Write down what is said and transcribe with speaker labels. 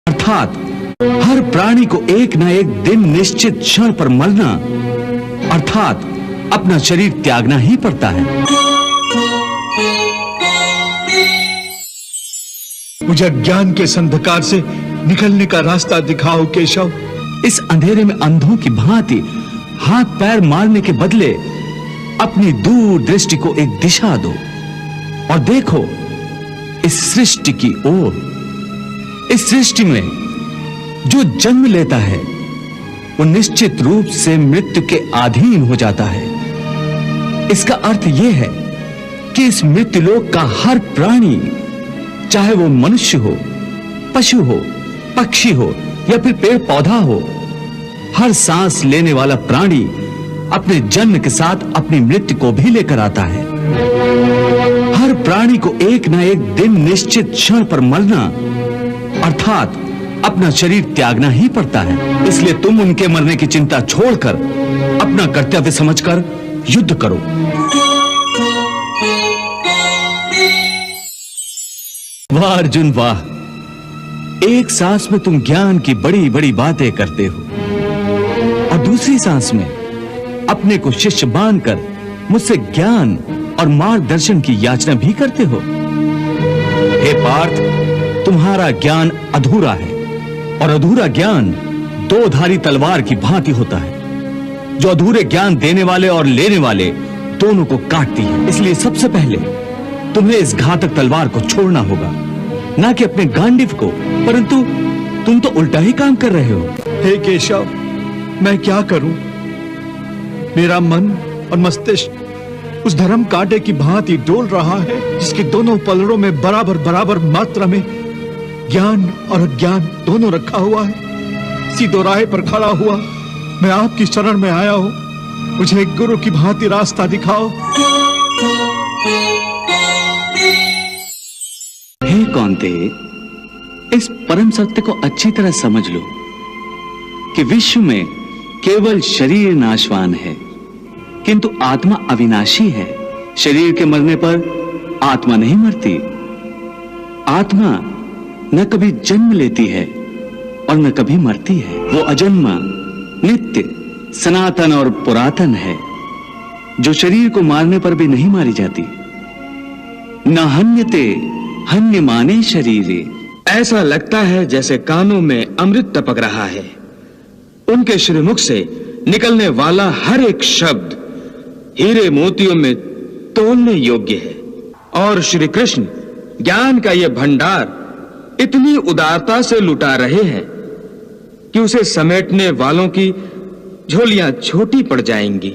Speaker 1: अर्थात हर प्राणी को एक ना एक दिन निश्चित क्षण पर मरना अर्थात अपना शरीर त्यागना ही पड़ता है।
Speaker 2: मुझे ज्ञान के इस अंधकार से निकलने का रास्ता दिखाओ केशव।
Speaker 1: इस अंधेरे में अंधों की भांति हाथ पैर मारने के बदले अपनी दूर दृष्टि को एक दिशा दो और देखो इस सृष्टि की ओर। इस सृष्टि में जो जन्म लेता है वो निश्चित रूप से मृत्यु के अधीन हो जाता है। इसका अर्थ यह है कि इस मृत्युलोक का हर प्राणी, चाहे वो मनुष्य हो, पशु हो, पक्षी हो या फिर पेड़ पौधा हो, हर सांस लेने वाला प्राणी अपने जन्म के साथ अपनी मृत्यु को भी लेकर आता है। हर प्राणी को एक ना एक दिन निश्चित क्षण पर मरना अर्थात अपना शरीर त्यागना ही पड़ता है। इसलिए तुम उनके मरने की चिंता छोड़कर अपना कर्तव्य समझकर युद्ध करो। वाह अर्जुन वाह, एक सांस में तुम ज्ञान की बड़ी बड़ी बातें करते हो और दूसरी सांस में अपने को शिष्य मानकर मुझसे ज्ञान और मार्गदर्शन की याचना भी करते हो। हे पार्थ, तुम्हारा ज्ञान अधूरा है और अधूरा ज्ञान दो धारी तलवार की भांति होता है जो अधूरे ज्ञान देने वाले और लेने वाले दोनों को काटती है। इसलिए सबसे पहले तुम्हें इस घातक तलवार को छोड़ना होगा, ना कि अपने गांडीव को। परंतु तुम तो उल्टा ही काम कर रहे हो।
Speaker 2: हे केशव, मैं क्या करूं? मेरा मन और मस्तिष्क उस धर्म कांटे की भांति डोल रहा है जिसके दोनों पलड़ों में बराबर बराबर मात्रा में ज्ञान और अज्ञान दोनों रखा हुआ है। इसी दोराहे पर खड़ा हुआ मैं आपकी शरण में आया हूं। मुझे एक गुरु की भांति रास्ता दिखाओ।
Speaker 1: हे कौन्ते, इस परम सत्य को अच्छी तरह समझ लो कि विश्व में केवल शरीर नाशवान है किंतु आत्मा अविनाशी है। शरीर के मरने पर आत्मा नहीं मरती। आत्मा न कभी जन्म लेती है और न कभी मरती है। वो अजन्मा, नित्य, सनातन और पुरातन है जो शरीर को मारने पर भी नहीं मारी जाती। न हन्यते हन्यमाने शरीरे।
Speaker 3: ऐसा लगता है जैसे कानों में अमृत टपक रहा है। उनके श्रीमुख से निकलने वाला हर एक शब्द हीरे मोतियों में तोलने योग्य है। और श्री कृष्ण ज्ञान का यह भंडार इतनी उदारता से लुटा रहे हैं कि उसे समेटने वालों की झोलियां छोटी पड़ जाएंगी।